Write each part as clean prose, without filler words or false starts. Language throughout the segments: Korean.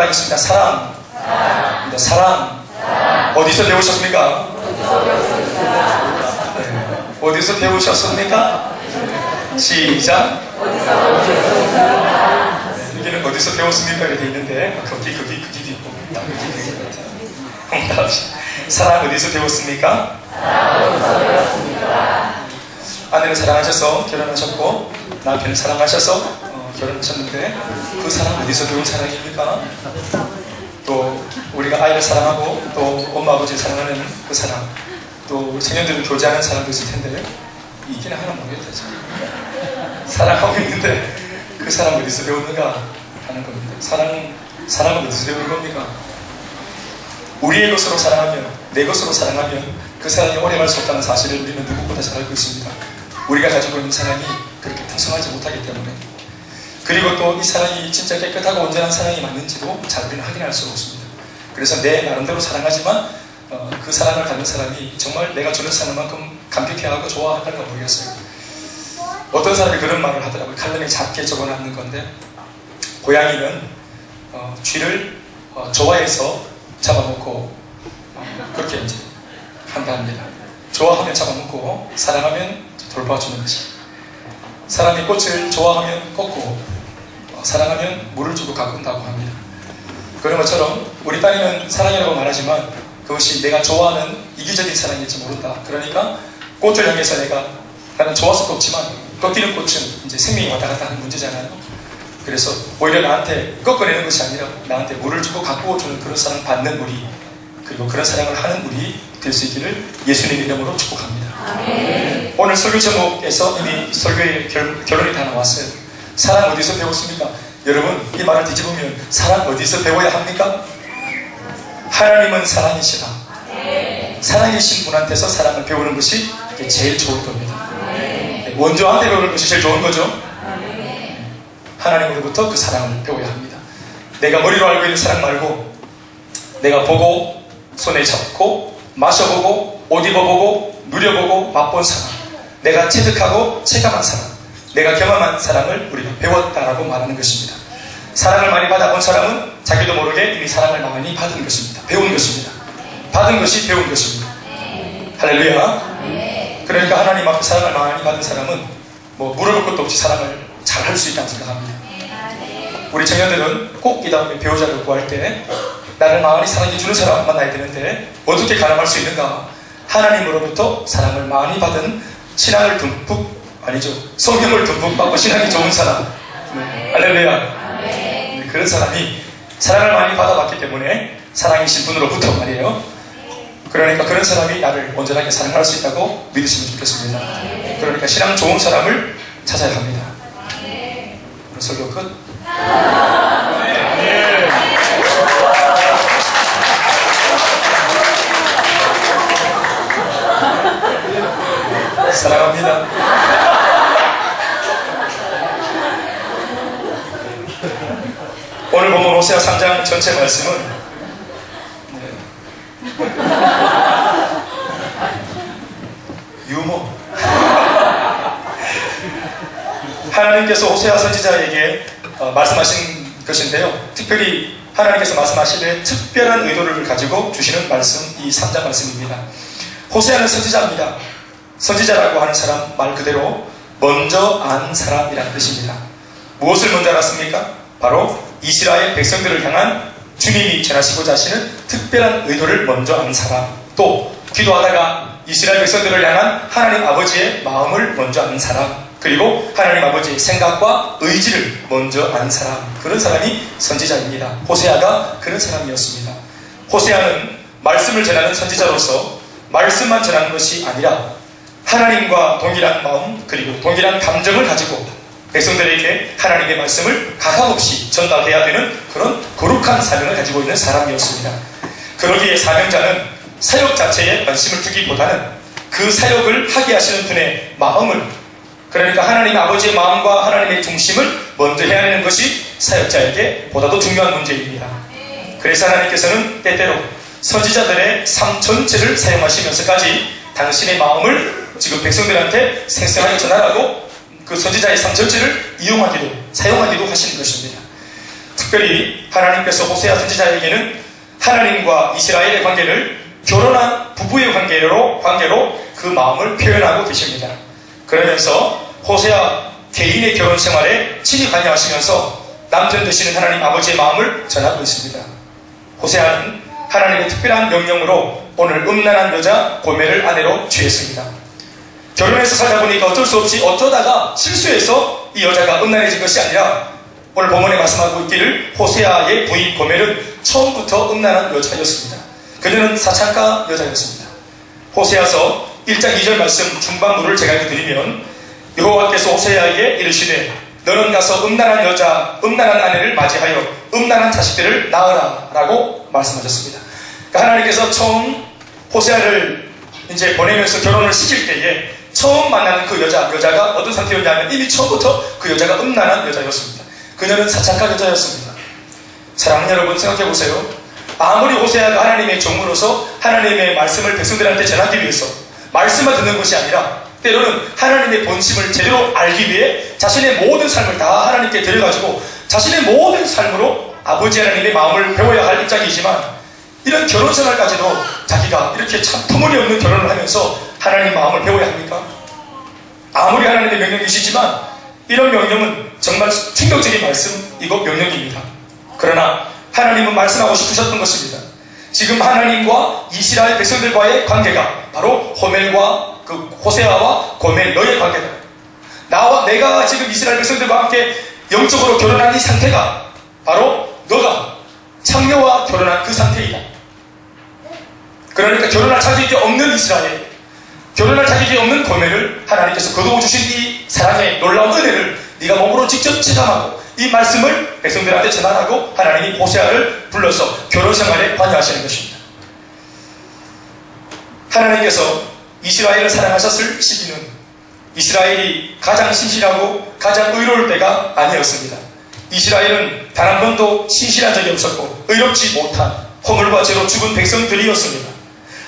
따라하겠습니다. 사랑. 사랑. 어디서 배우셨습니까? 네. 어디서 배우셨습니까? 시작. 여기는 어디서 배웠습니까? 이렇게 있는데 거기도 있고 사랑 어디서 배웠습니까? 아내를 사랑하셔서 결혼하셨고 남편을 사랑하셔서 결혼하셨는데 그 사랑 어디서 배운 사랑입니까? 또 우리가 아이를 사랑하고 또 엄마 아버지를 사랑하는 그 사랑, 또 청년들을 교제하는 사람도 있을 텐데 이기는 하나 모르겠다. 사랑하고 있는데 그 사랑 어디서 배웠는가 하는 겁니다. 사랑은 어디서 배우는 겁니까? 우리의 것으로 사랑하면, 내 것으로 사랑하면 그 사랑이 오래갈 수 없다는 사실을 우리는 누구보다 잘 알고 있습니다. 우리가 가지고 있는 사랑이 그렇게 풍성하지 못하기 때문에, 그리고 또 이 사랑이 진짜 깨끗하고 온전한 사랑이 맞는지도 잘 우리는 확인할 수가 없습니다. 그래서 내 나름대로 사랑하지만 그 사랑을 갖는 사람이 정말 내가 주는 사랑만큼 감격해하고 좋아할까 모르겠어요. 어떤 사람이 그런 말을 하더라고요. 칼럼에 작게 적어놨는 건데, 고양이는 쥐를 좋아해서 잡아먹고 그렇게 이제 한답니다. 좋아하면 잡아먹고 사랑하면 돌봐주는 것이, 사람이 꽃을 좋아하면 꽂고 사랑하면 물을 주고 가꾼다고 합니다. 그런 것처럼 우리 딸이는 사랑이라고 말하지만 그것이 내가 좋아하는 이기적인 사랑일지 모른다. 그러니까 꽃을 향해서 나는 좋아서 꽂지만 꺾이는 꽃은 이제 생명이 왔다 갔다 하는 문제잖아요. 그래서 오히려 나한테 꺾어내는 것이 아니라 나한테 물을 주고 가꾸어주는 그런 사랑을 받는 우리, 그리고 그런 사랑을 하는 우리 될 수 있기를 예수님의 이름으로 축복합니다. 아멘. 오늘 설교 제목에서 이미 설교의 결론이 다 나왔어요. 사랑 어디서 배웠습니까? 여러분, 이 말을 뒤집으면 사랑 어디서 배워야 합니까? 하나님은 사랑이시다. 사랑이신 분한테서 사랑을 배우는 것이 제일 좋을 겁니다. 원조한테 배우는 것이 제일 좋은 거죠. 하나님으로부터 그 사랑을 배워야 합니다. 내가 머리로 알고 있는 사랑 말고 내가 보고 손에 잡고 마셔보고 옷 입어보고 누려보고 맛본 사랑, 내가 체득하고 체감한 사랑, 내가 경험한 사랑을 우리가 배웠다라고 말하는 것입니다. 사랑을 많이 받아본 사람은 자기도 모르게 이미 사랑을 많이 받은 것입니다. 배운 것입니다. 받은 것이 배운 것입니다. 할렐루야. 그러니까 하나님 앞에 사랑을 많이 받은 사람은 뭐 물어볼 것도 없이 사랑을 잘 할 수 있다고 생각합니다. 우리 청년들은 꼭 이 다음에 배우자를 구할 때 나를 많이 사랑해주는 사람 만나야 되는데 어떻게 가늠할 수 있는가? 하나님으로부터 사랑을 많이 받은 신앙을 듬뿍, 아니죠, 성경을 듬뿍 받고 신앙이 좋은 사람, 할렐루야. 그런 사람이 사랑을 많이 받아봤기 때문에 사랑이신 분으로부터 말이에요. 그러니까 그런 사람이 나를 온전하게 사랑할 수 있다고 믿으시면 좋겠습니다. 그러니까 신앙 좋은 사람을 찾아야 합니다. 오늘 설교 끝. 사랑합니다. 오늘 보면 호세아 3장 전체 말씀은 유머. 하나님께서 호세아 선지자에게 말씀하신 것인데요. 특별히 하나님께서 말씀하시되 특별한 의도를 가지고 주시는 말씀, 이 3장 말씀입니다. 호세아는 선지자입니다. 선지자라고 하는 사람 말 그대로 먼저 안 사람이라는 뜻입니다. 무엇을 먼저 알았습니까? 바로 이스라엘 백성들을 향한 주님이 전하시고자 하시는 특별한 의도를 먼저 안 사람, 또 기도하다가 이스라엘 백성들을 향한 하나님 아버지의 마음을 먼저 아는 사람, 그리고 하나님 아버지의 생각과 의지를 먼저 아는 사람, 그런 사람이 선지자입니다. 호세아가 그런 사람이었습니다. 호세아는 말씀을 전하는 선지자로서 말씀만 전하는 것이 아니라 하나님과 동일한 마음 그리고 동일한 감정을 가지고 백성들에게 하나님의 말씀을 가감없이 전달해야 되는 그런 거룩한 사명을 가지고 있는 사람이었습니다. 그러기에 사명자는 사역 자체에 관심을 두기보다는 그 사역을 하게 하시는 분의 마음을, 그러니까 하나님 아버지의 마음과 하나님의 중심을 먼저 해야 하는 것이 사역자에게 보다도 중요한 문제입니다. 그래서 하나님께서는 때때로 선지자들의 삶 전체를 사용하시면서까지 당신의 마음을 지금 백성들한테 생생하게 전하라고 그 선지자의 삶 전체를 이용하기도, 사용하기도 하시는 것입니다. 특별히 하나님께서 호세아 선지자에게는 하나님과 이스라엘의 관계를 결혼한 부부의 관계로 그 마음을 표현하고 계십니다. 그러면서 호세아 개인의 결혼 생활에 친히 관여하시면서 남편 되시는 하나님 아버지의 마음을 전하고 있습니다. 호세아는 하나님의 특별한 명령으로 오늘 음란한 여자 고멜을 아내로 취했습니다. 결혼해서 살다 보니까 어쩔 수 없이 어쩌다가 실수해서 이 여자가 음란해진 것이 아니라 오늘 본문에 말씀하고 있기를 호세아의 부인 고멜은 처음부터 음란한 여자였습니다. 그녀는 사창가 여자였습니다. 호세아서 1장 2절 말씀 중반부를 제가 읽어드리면 여호와께서 호세아에게 이르시되 너는 가서 음란한 여자, 음란한 아내를 맞이하여 음란한 자식들을 낳으라 라고 말씀하셨습니다. 그러니까 하나님께서 처음 호세아를 이제 보내면서 결혼을 시킬 때에 처음 만나는 그 여자가 어떤 상태였냐면 이미 처음부터 그 여자가 음란한 여자였습니다. 그녀는 사창가 여자였습니다. 사랑하는 여러분 생각해보세요. 아무리 호세아가 하나님의 종으로서 하나님의 말씀을 백성들한테 전하기 위해서 말씀만 듣는 것이 아니라 때로는 하나님의 본심을 제대로 알기 위해 자신의 모든 삶을 다 하나님께 드려가지고 자신의 모든 삶으로 아버지 하나님의 마음을 배워야 할 입장이지만 이런 결혼생활까지도 자기가 이렇게 참 터무니없는 결혼을 하면서 하나님 마음을 배워야 합니까? 아무리 하나님의 명령이시지만 이런 명령은 정말 충격적인 말씀이고 명령입니다. 그러나 하나님은 말씀하고 싶으셨던 것입니다. 지금 하나님과 이스라엘 백성들과의 관계가 바로 호세아와 고멜 너의 관계다. 내가 지금 이스라엘 백성들과 함께 영적으로 결혼한 이 상태가 바로 너가 창녀와 결혼한 그 상태이다. 그러니까 결혼할 자격이 없는 이스라엘, 결혼할 자격이 없는 고멜을 하나님께서 거두어 주신 이 사랑의 놀라운 은혜를 네가 몸으로 직접 체감하고 이 말씀을 백성들한테 전하라고 하나님이 호세아를 불러서 결혼생활에 관여하시는 것입니다. 하나님께서 이스라엘을 사랑하셨을 시기는 이스라엘이 가장 신실하고 가장 의로울 때가 아니었습니다. 이스라엘은 단 한 번도 신실한 적이 없었고 의롭지 못한 허물과 죄로 죽은 백성들이었습니다.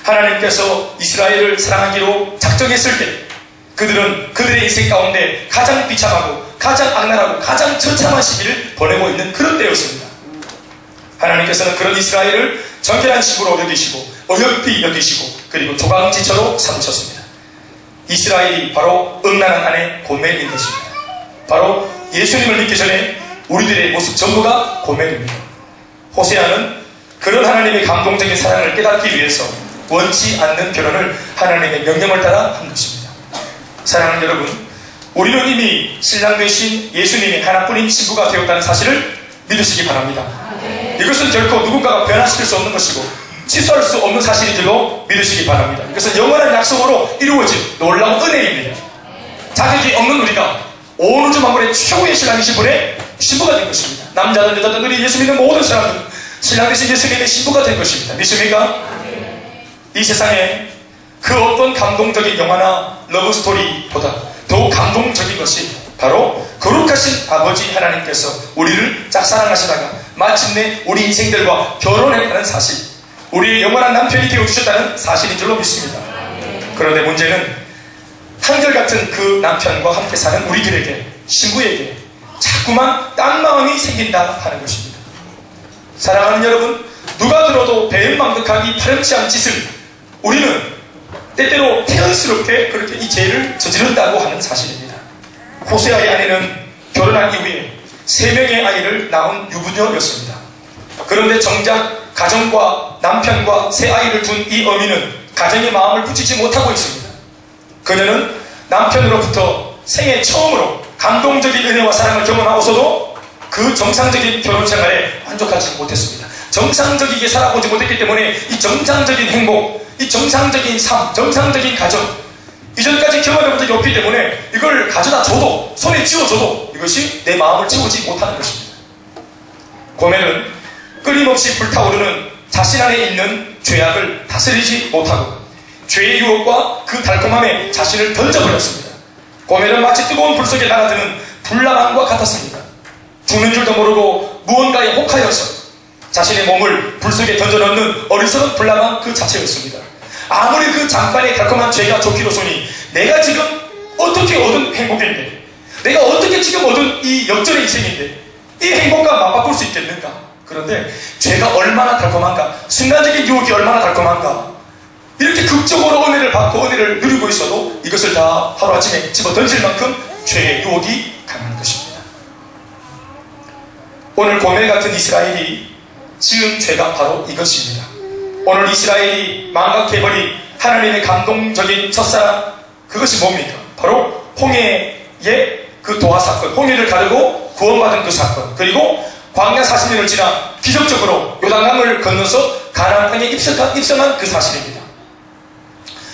하나님께서 이스라엘을 사랑하기로 작정했을 때 그들은 그들의 인생 가운데 가장 비참하고 가장 악랄하고 가장 처참한 시기를 보내고 있는 그런 때였습니다. 하나님께서는 그런 이스라엘을 정결한 식으로 여기시고 어여삐 여기시고 그리고 조강지처로 삼으셨습니다. 이스라엘이 바로 음란한 아내 고멜인 것입니다. 바로 예수님을 믿기 전에 우리들의 모습 전부가 고멜입니다. 호세아는 그런 하나님의 감동적인 사랑을 깨닫기 위해서 원치 않는 결혼을 하나님의 명령을 따라 한 것입니다. 사랑하는 여러분, 우리는 이미 신랑 되신 예수님의 하나뿐인 신부가 되었다는 사실을 믿으시기 바랍니다. 이것은 결코 누군가가 변화시킬 수 없는 것이고 취소할 수 없는 사실인지도 믿으시기 바랍니다. 이것은 영원한 약속으로 이루어진 놀라운 은혜입니다. 자격이 없는 우리가 온 우주 만물의 최고의 신랑이신 분의 신부가 된 것입니다. 남자든 여자든 우리 예수 믿는 모든 사람들은 신랑 되신 예수님의 신부가 된 것입니다. 믿습니까? 이 세상에 그 어떤 감동적인 영화나 러브스토리보다 더욱 감동적인 것이 바로 거룩하신 아버지 하나님께서 우리를 짝사랑하시다가 마침내 우리 인생들과 결혼했다는 사실, 우리의 영원한 남편이 되어주셨다는 사실인 줄로 믿습니다. 그런데 문제는 한결같은 그 남편과 함께 사는 우리들에게, 신부에게 자꾸만 딴 마음이 생긴다 하는 것입니다. 사랑하는 여러분, 누가 들어도 배은망덕하기 파렴치한 짓을 우리는 때때로 태연스럽게 그렇게 이 죄를 저지른다고 하는 사실입니다. 호세아의 아내는 결혼한 이후에 3명의 아이를 낳은 유부녀였습니다. 그런데 정작 가정과 남편과 3아이를 둔 이 어미는 가정의 마음을 붙이지 못하고 있습니다. 그녀는 남편으로부터 생애 처음으로 감동적인 은혜와 사랑을 경험하고서도 그 정상적인 결혼 생활에 만족하지 못했습니다. 정상적이게 살아보지 못했기 때문에 이 정상적인 행복, 이 정상적인 삶, 정상적인 가정, 이전까지 경험해본 적이 없기 때문에 이걸 가져다 줘도, 손에 쥐어줘도 이것이 내 마음을 채우지 못하는 것입니다. 고멜은 끊임없이 불타오르는 자신 안에 있는 죄악을 다스리지 못하고 죄의 유혹과 그 달콤함에 자신을 던져버렸습니다. 고멜은 마치 뜨거운 불 속에 날아드는 불나방과 같았습니다. 죽는 줄도 모르고 무언가에 혹하여서 자신의 몸을 불 속에 던져넣는 어리석은 불나방 그 자체였습니다. 아무리 그 잠깐의 달콤한 죄가 좋기로서니 내가 지금 어떻게 얻은 행복인데, 내가 어떻게 지금 얻은 이 역전의 인생인데, 이 행복과 맞바꿀 수 있겠는가? 그런데 죄가 얼마나 달콤한가? 순간적인 유혹이 얼마나 달콤한가? 이렇게 극적으로 은혜를 받고 은혜를 누리고 있어도 이것을 다 하루아침에 집어 던질 만큼 죄의 유혹이 강한 것입니다. 오늘 고멜 같은 이스라엘이 지은 죄가 바로 이것입니다. 오늘 이스라엘이 망각해버린 하나님의 감동적인 첫사랑, 그것이 뭡니까? 바로 홍해의 그 도하 사건, 홍해를 가르고 구원받은 그 사건, 그리고 광야 40년을 지나 기적적으로 요단강을 건너서 가나안 땅에 입성한 그 사실입니다.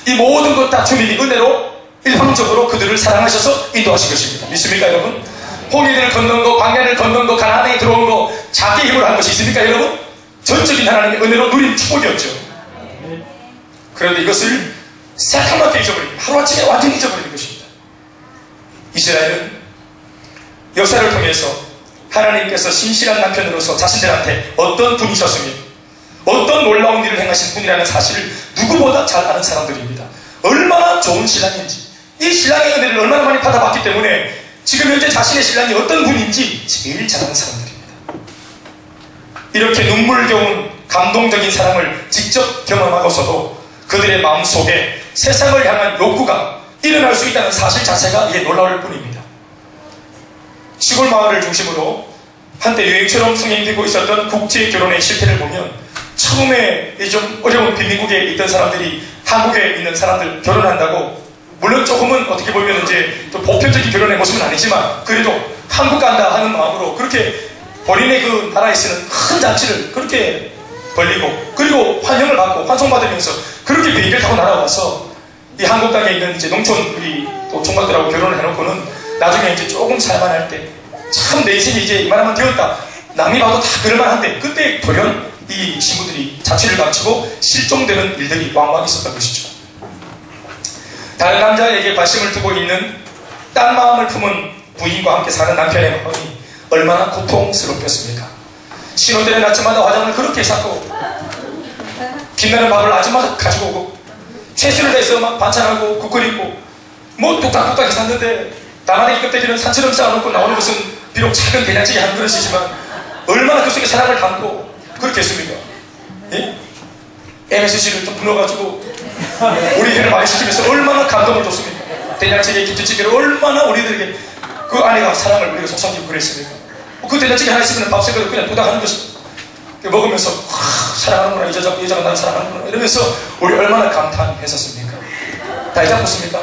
이 모든 것 다 주님이 은혜로 일방적으로 그들을 사랑하셔서 인도하신 것입니다. 믿습니까 여러분? 홍해를 건넌 거, 광야를 건넌 거, 가나안 땅에 들어온 거 자기 힘으로 한 것이 있습니까 여러분? 전적인 하나님의 은혜로 누린 축복이었죠. 그런데 이것을 새카맣게 잊어버립니다. 하루아침에 완전히 잊어버리는 것입니다. 이스라엘은 역사를 통해서 하나님께서 신실한 남편으로서 자신들한테 어떤 분이셨습니까? 어떤 놀라운 일을 행하신 분이라는 사실을 누구보다 잘 아는 사람들입니다. 얼마나 좋은 신랑인지, 이 신랑의 은혜를 얼마나 많이 받아봤기 때문에 지금 현재 자신의 신랑이 어떤 분인지 제일 잘 아는 사람들입니다. 이렇게 눈물겨운 감동적인 사랑을 직접 경험하고서도 그들의 마음속에 세상을 향한 욕구가 일어날 수 있다는 사실 자체가 이게 놀라울 뿐입니다. 시골 마을을 중심으로 한때 유행처럼 승행되고 있었던 국제 결혼의 실태를 보면 처음에 좀 어려운 빈민국에 있던 사람들이 한국에 있는 사람들 결혼한다고, 물론 조금은 어떻게 보면 이제 또 보편적인 결혼의 모습은 아니지만 그래도 한국 간다 하는 마음으로 그렇게 본인의 그 나라에 쓰는 큰 잔치를 그렇게 벌리고, 그리고 환영을 받고 환송받으면서 그렇게 비행기를 타고 날아와서 이 한국 땅에 있는 이제 농촌 우리 또 총각들하고 결혼을 해놓고는 나중에 이제 조금 살만할 때 참 내 인생이 이제 이만하면 되었다, 남이 봐도 다 그럴만한데, 그때 돌연 이 친구들이 자취를 감추고 실종되는 일들이 왕왕 있었던 것이죠. 다른 남자에게 관심을 두고 있는 딴 마음을 품은 부인과 함께 사는 남편의 마음이 얼마나 고통스럽겠습니까? 신혼들의 낮자마다 화장을 그렇게 샀고 빛나는 밥을 아줌마가 가지고 오고 채수를 해서 막 반찬하고 국 끓이고 뭐 뚝딱뚝딱 샀는데 나만의 껍데기는 산처럼 쌓아놓고 나오는 것은 비록 작은 된장찌개 한 그릇이지만 얼마나 그 속에 사랑을 담고 그렇게 했습니까? 예? MSG를 좀 불러가지고 우리 회를 많이 시키면서 얼마나 감동을 줬습니까? 된장찌개, 김치찌개를 얼마나 우리들에게 그 아내가 사랑을 우리가 속삭이고 그랬습니까? 그 된장찌개 하나 있으면 밥 세 그릇 그냥 부닥하는 것입니다. 먹으면서 사랑하는구나, 이 여자가 나를 사랑하는구나 이러면서 우리 얼마나 감탄했었습니까? 다 잊어먹습니까?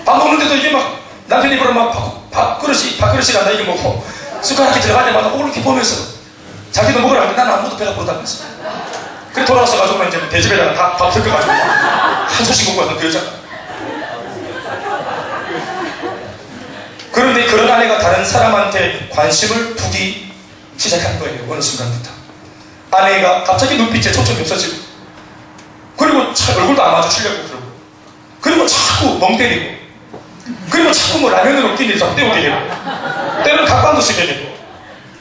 밥 먹는데도 이게 막 남편 입으로 막 밥그릇이란다 이게 뭐 숟가락이 들어갈 때마다 이렇게 보면서 자기도 먹으라 하는데 난 아무도 배가 부르다면서. 그래 돌아와서가지고 이제 대접에다가 밥 섞어가지고 한 소씩 먹고 왔던 그 여자가. 그런데 그런 아내가 다른 사람한테 관심을 두기 시작한 거예요. 어느 순간부터 아내가 갑자기 눈빛에 초점이 없어지고, 그리고 얼굴도 안 마주치려고 그러고, 그리고 자꾸 멍 때리고, 그리고 자꾸 뭐 라면으로 끼니를 자꾸 때우게 되고, 때로는 각방도 쓰게 되고,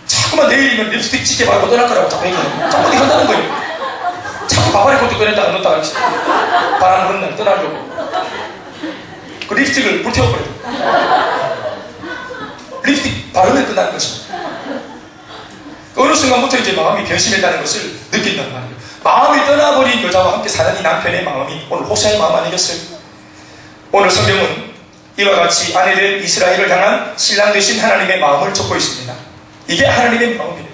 자꾸만 내일이면 립스틱 찌개 말고 떠날 거라고 자꾸 얘기하고, 자꾸 어디 한다는 거예요. 자꾸 바바리 것도 꺼냈다가 넣었다가 바람 부는 날 떠나려고 그 립스틱을 불태워버려요. 립스틱 바르면 끝나는 것입니다. 어느 순간부터 이제 마음이 변심했다는 것을 느낀단 말이에요. 마음이 떠나버린 여자와 함께 사는 이 남편의 마음이 오늘 호세아의 마음 아니겠어요? 오늘 성경은 이와 같이 아내된 이스라엘을 향한 신랑 되신 하나님의 마음을 적고 있습니다. 이게 하나님의 마음이에요.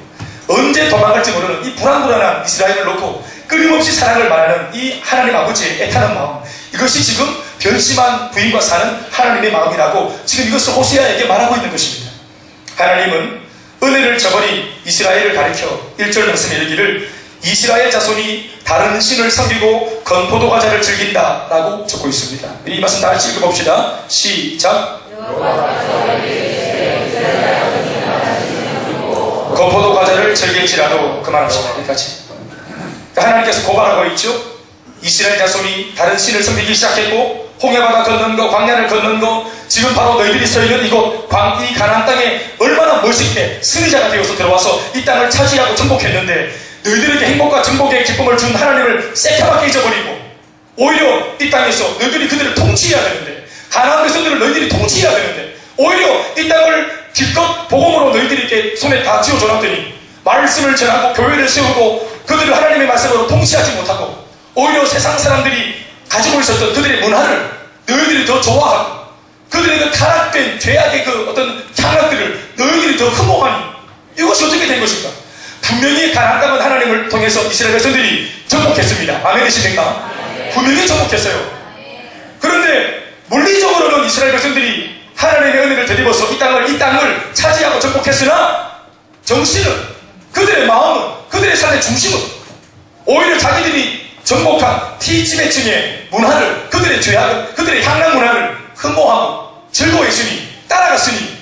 언제 도망갈지 모르는 이 불안불안한 이스라엘을 놓고 끊임없이 사랑을 말하는 이 하나님 아버지의 애타는 마음, 이것이 지금 변심한 부인과 사는 하나님의 마음이라고 지금 이것을 호세아에게 말하고 있는 것입니다. 하나님은 은혜를 저버린 이스라엘을 가리켜 1절 말씀에 이르기를 이스라엘 자손이 다른 신을 섬기고 건포도 과자를 즐긴다 라고 적고 있습니다. 이 말씀 다 같이 읽어봅시다. 시작. 건포도 과자를 즐길지라도 그만합시다. 여기까지. 하나님께서 고발하고 있죠. 이스라엘 자손이 다른 신을 섬기기 시작했고 홍해바다 건넌 거, 광야를 건넌 거, 지금 바로 너희들이 서 있는 이곳 이 가나안 땅에 얼마나 멋있게 승리자가 되어서 들어와서 이 땅을 차지하고 정복했는데, 너희들에게 행복과 정복의 기쁨을 준 하나님을 새카맣게 잊어버리고 오히려 이 땅에서 너희들이 그들을 통치해야 되는데, 가나안 백성들을 너희들이 통치해야 되는데 오히려 이 땅을 기껏 복음으로 너희들이 이렇게 손에 다 쥐어줘놨더니 말씀을 전하고 교회를 세우고 그들을 하나님의 말씀으로 통치하지 못하고 오히려 세상 사람들이 가지고 있었던 그들의 문화를 너희들이 더 좋아하고 그들의 그 타락된 죄악의 그 어떤 향락들을 너희들이 더 흠모하니 이것이 어떻게 된 것인가? 분명히 가나안 땅은 하나님을 통해서 이스라엘 백성들이 정복했습니다. 아멘이십니까? 분명히 정복했어요. 그런데 물리적으로는 이스라엘 백성들이 하나님의 은혜를 되짚어서 이 땅을 차지하고 정복했으나 정신은 그들의 마음은 그들의 삶의 중심은 오히려 자기들이 정복한 T지배층의 문화를 그들의 죄악을 그들의 향락 문화를 흠모하고 즐거워했으니 따라갔으니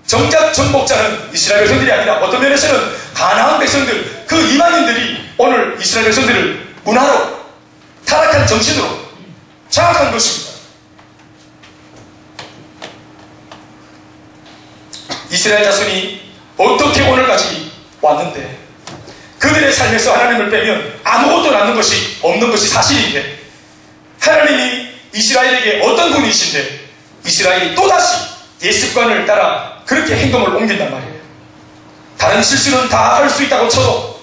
정작 정복자는 이스라엘 백성들이 아니라 어떤 면에서는 가나안 백성들 그 이방인들이 오늘 이스라엘 백성들을 문화로 타락한 정신으로 장악한 것입니다. 이스라엘 자손이 어떻게 오늘까지 왔는데 그들의 삶에서 하나님을 빼면 아무것도 남는 것이 없는 것이 사실인데 하나님이 이스라엘에게 어떤 분이신데 이스라엘이 또다시 옛 습관을 따라 그렇게 행동을 옮긴단 말이에요. 다른 실수는 다 할 수 있다고 쳐도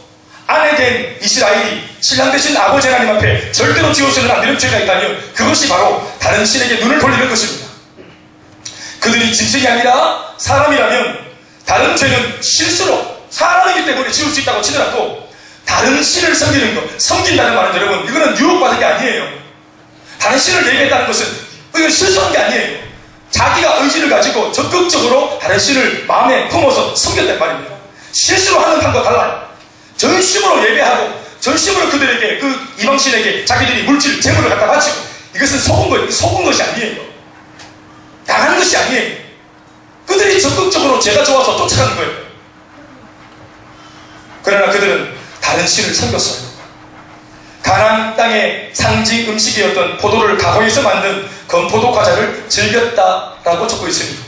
아내 된 이스라엘이 신랑 되신 아버지 하나님 앞에 절대로 지어서는 안 되는 죄가 있다면 그것이 바로 다른 신에게 눈을 돌리는 것입니다. 그들이 짐승이 아니라 사람이라면 다른 죄는 실수로 사람이기 때문에 지을 수 있다고 치더라도 다른 신을 섬기는 것, 섬긴다는 말은 여러분 이거는 유혹받은 게 아니에요. 다른 신을 예배했다는 것은 이건 실수한 게 아니에요. 자기가 의지를 가지고 적극적으로 다른 신을 마음에 품어서 섬겼단 말입니다. 실수로 하는 판과 달라요. 전심으로 예배하고 전심으로 그들에게 그 이방신에게 자기들이 물질, 재물을 갖다 바치고 이것은 속은 것이 아니에요. 당한 것이 아니에요. 그들이 적극적으로 죄가 좋아서 쫓아가는 거예요. 그러나 그들은 다른 신을 섬겼어요. 가나안 땅의 상징 음식이었던 포도를 가공해서 만든 건포도 과자를 즐겼다라고 적고 있습니다.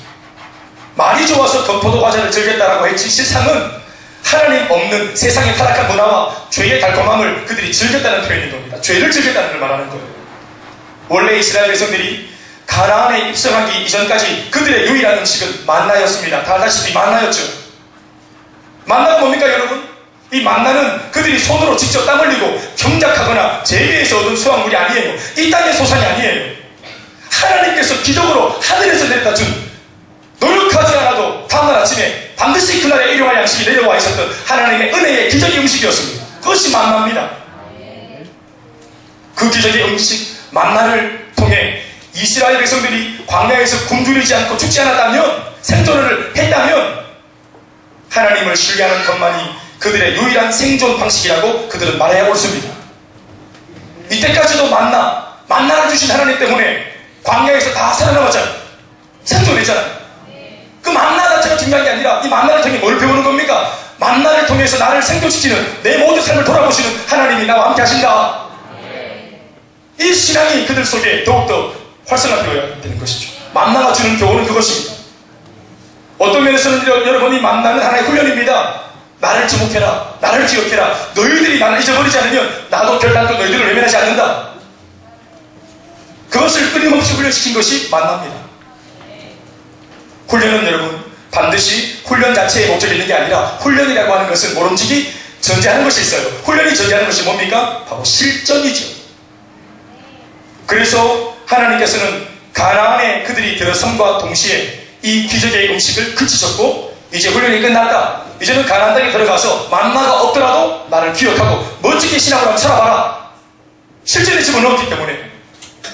말이 좋아서 건포도 과자를 즐겼다라고 했지 실상은 하나님 없는 세상의 타락한 문화와 죄의 달콤함을 그들이 즐겼다는 표현인 겁니다. 죄를 즐겼다는 걸 말하는 거예요. 원래 이스라엘 백성들이 가나안에 입성하기 이전까지 그들의 유일한 음식은 만나였습니다. 다 아시다시피 만나였죠. 만나가 뭡니까 여러분? 이 만나는 그들이 손으로 직접 땀 흘리고 경작하거나 재배해서 얻은 수확물이 아니에요. 이 땅의 소산이 아니에요. 하나님께서 기적으로 하늘에서 내려다 준 노력하지 않아도 다음날 아침에 반드시 그날의 일용할 양식이 내려와 있었던 하나님의 은혜의 기적의 음식이었습니다. 그것이 만나입니다. 그 기적의 음식 만나를 통해 이스라엘 백성들이 광야에서 굶주리지 않고 죽지 않았다면 생존을 했다면 하나님을 신뢰하는 것만이 그들의 유일한 생존 방식이라고 그들은 말해야 옳습니다. 이때까지도 만나를 주신 하나님 때문에 광야에서 다 살아남았잖아요. 생존했잖아요. 그 만나 자체가 중요한 게 아니라 이 만나를 통해 뭘 배우는 겁니까? 만나를 통해서 나를 생존시키는 내 모든 삶을 돌아보시는 하나님이 나와 함께 하신다. 이 신앙이 그들 속에 더욱더 활성화되어야 되는 것이죠. 만나가 주는 교훈은 그것입니다. 어떤 면에서는 여러분이 만나는 하나의 훈련입니다. 나를 지목해라. 나를 기억해라. 너희들이 나를 잊어버리지 않으면 나도 결단코 너희들을 외면하지 않는다. 그것을 끊임없이 훈련시킨 것이 만납니다. 훈련은 여러분 반드시 훈련 자체의 목적이 있는 게 아니라 훈련이라고 하는 것은 모름지기 전제하는 것이 있어요. 훈련이 전제하는 것이 뭡니까? 바로 실전이죠. 그래서 하나님께서는 가나안에 그들이 들어섬과 동시에 이 기적의 음식을 그치셨고 이제 훈련이 끝났다. 이제는 가나안 땅에 들어가서 만나가 없더라도 나를 기억하고 멋지게 신앙을 한번 살아봐라. 실전에 집어넣었기 때문에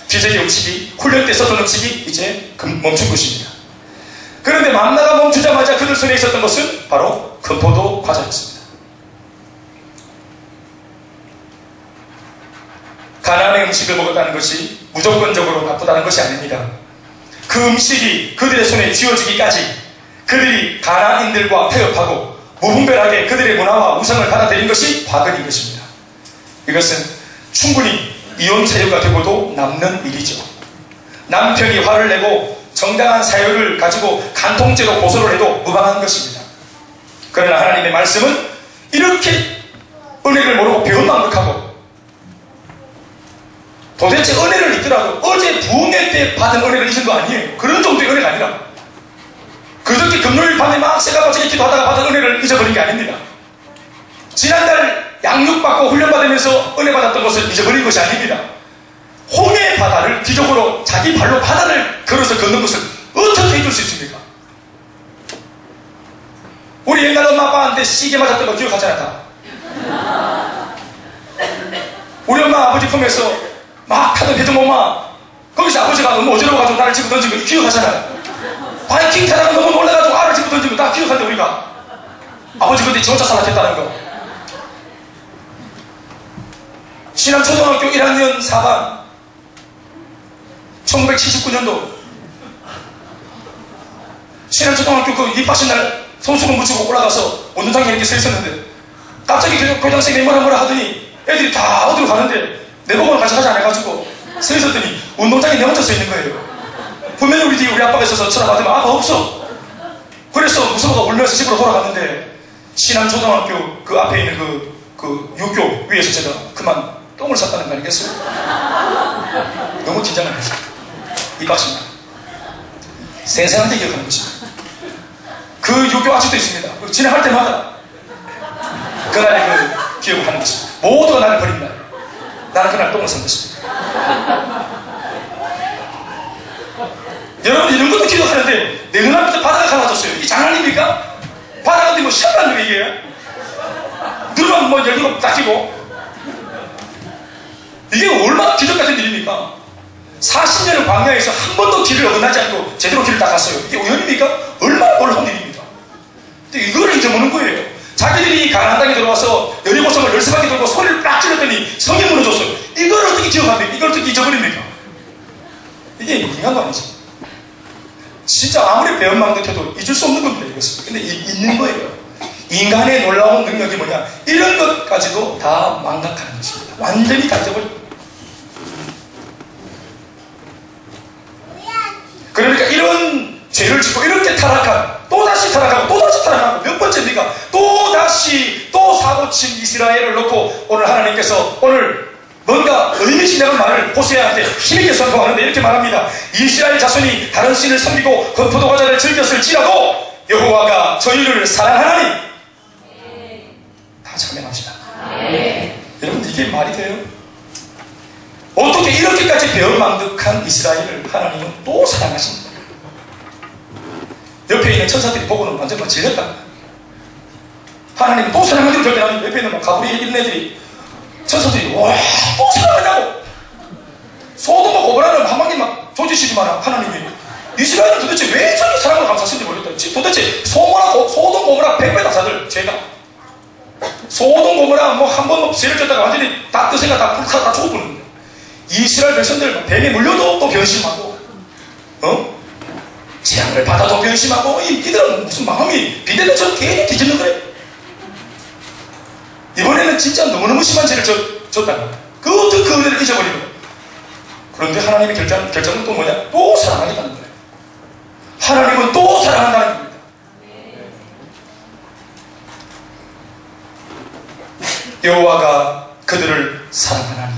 기적의 음식이 훈련 때 썼던 음식이 이제 멈춘 것입니다. 그런데 만나가 멈추자마자 그들 손에 있었던 것은 바로 건포도 과자였습니다. 가나안의 음식을 먹었다는 것이 무조건적으로 나쁘다는 것이 아닙니다. 그 음식이 그들의 손에 쥐어지기까지 그들이 가나안인들과 타협하고 무분별하게 그들의 문화와 우상을 받아들인 것이 과거인 것입니다. 이것은 충분히 이혼 사유가 되고도 남는 일이죠. 남편이 화를 내고 정당한 사유를 가지고 간통죄로 고소를 해도 무방한 것입니다. 그러나 하나님의 말씀은 이렇게 은혜를 모르고 배은망덕하고 도대체 은혜를 잊더라도 어제 부흥회 때 받은 은혜를 잊은 거 아니에요. 그런 정도의 은혜가 아니라 그저께 금요일 밤에 막 새가 빠지게 기도하다가 받은 은혜를 잊어버린 게 아닙니다. 지난달 양육받고 훈련받으면서 은혜 받았던 것을 잊어버린 것이 아닙니다. 홍해 바다를 기적으로 자기 발로 바다를 걸어서 걷는 것을 어떻게 해줄 수 있습니까? 우리 옛날 엄마 아빠한테 시계 맞았던 거 기억하잖아 다. 우리 엄마 아버지 품에서 막 타던 회전 엄마 거기서 아버지가 너무 어지러워가지고 나를 집어 던진 거 기억하잖아요. 바이킹 타다가 너무 놀라가지고 알을 집어 던진 거 다 기억한대 우리가. 아버지 그때 지 혼자 살았겠다는 거. 신암초등학교 1학년 4반 1979년도 신암초등학교 그 입학식 날 손수건 묻히고 올라가서 운동장에 이렇게 서 있었는데 갑자기 교장선생님이 뭐라 하더니 애들이 다 어디로 가는데 내 보고는 같이 가지 않아가지고 서 있었더니 운동장에 내 혼자 서 있는 거예요. 분명히 우리 뒤에 우리 아빠가 있어서 쳐다봤더니 아빠 없어. 그래서 무서워가 울면서 집으로 돌아갔는데 신암초등학교 그 앞에 있는 그 유교 위에서 제가 그만 똥을 쌌다는 거 아니겠어요? 너무 긴장을 했어요. 입학식 날 생생하게 기억하는 것입니다. 그 유교 아직도 있습니다. 진행할 때마다 그날의 그 기억을 하는 것입니다. 모두가 나를 버린 날 나는 그날 똥을 싼 것입니다. 여러분 이런 것도 기억하는데 내 눈앞에서 바다가 갈라졌어요. 이게 장난입니까? 바다가 어디 뭐 시합하는 거 이게? 누르면 뭐 열기가 닦이고 이게 얼마나 기적 같은 일입니까? 40년을 광야에서 한 번도 길을 어긋나지 않고 제대로 길을 닦았어요. 이게 우연입니까? 얼마나 놀라운 일입니까? 근데 이거를 잊어먹는 거예요. 자기들이 가나안 땅에 들어와서 여리고성을 13바퀴 돌고 소리를 딱 질렀더니 성이 무너졌어요. 이걸 어떻게 기억합니까? 이걸 어떻게 잊어버립니까? 이게 인간관이지. 진짜 아무리 배은망덕해도 잊을 수 없는 겁니다. 이것은. 근데 있는 거예요. 인간의 놀라운 능력이 뭐냐? 이런 것까지도 다 망각하는 것입니다. 완전히 다 잊어버립니다. 그러니까 이런 죄를 짓고 이렇게 타락한 또다시 타락하고 또다시 타락하고 몇 번째입니까? 또다시 또 사고친 이스라엘을 놓고 오늘 하나님께서 오늘 뭔가 의미심장한 말을 호세아한테 힘있게 선포하는데 이렇게 말합니다. 이스라엘 자손이 다른 신을 섬기고 그 포도과자를 즐겼을지라도 여호와가 저희를 사랑하나니 다 참여합시다. 여러분 이게 말이 돼요? 어떻게 이렇게까지 배은망덕한 이스라엘을 하나님은 또 사랑하십니까? 옆에 있는 천사들이 보고는 완전 막 질렸다. 하나님은 또 사랑하기로 결정하니 옆에 있는 가브리엘 이런 애들이 천사들이 와 또 사랑하냐고 소돔과 고모라는 한 방에 막 조지시지만 하나님이 이스라엘은 도대체 왜 저렇게 사랑을 감사하시는지 모르겠다. 도대체 소돔 고모라 100배 다 사들 죄가 소돔 고모라 뭐 한 번 세를 졌다가 완전히 다 뜨세가 다 불타 다 죽어버리는데 이스라엘 백성들 뱀에 물려도 또 변심하고 재앙을 받아도 변심하고 이들은 무슨 마음이 비대면처럼 괜히 뒤집는 거예요. 이번에는 진짜 너무너무 심한 죄를 졌다가 그 어떤 그 은혜를 잊어버리는 거예요. 그런데 하나님의 결정은 또 뭐냐? 또 사랑하겠다는 거예요. 하나님은 또 사랑한다는 겁니다. 여호와가 그들을 사랑하나니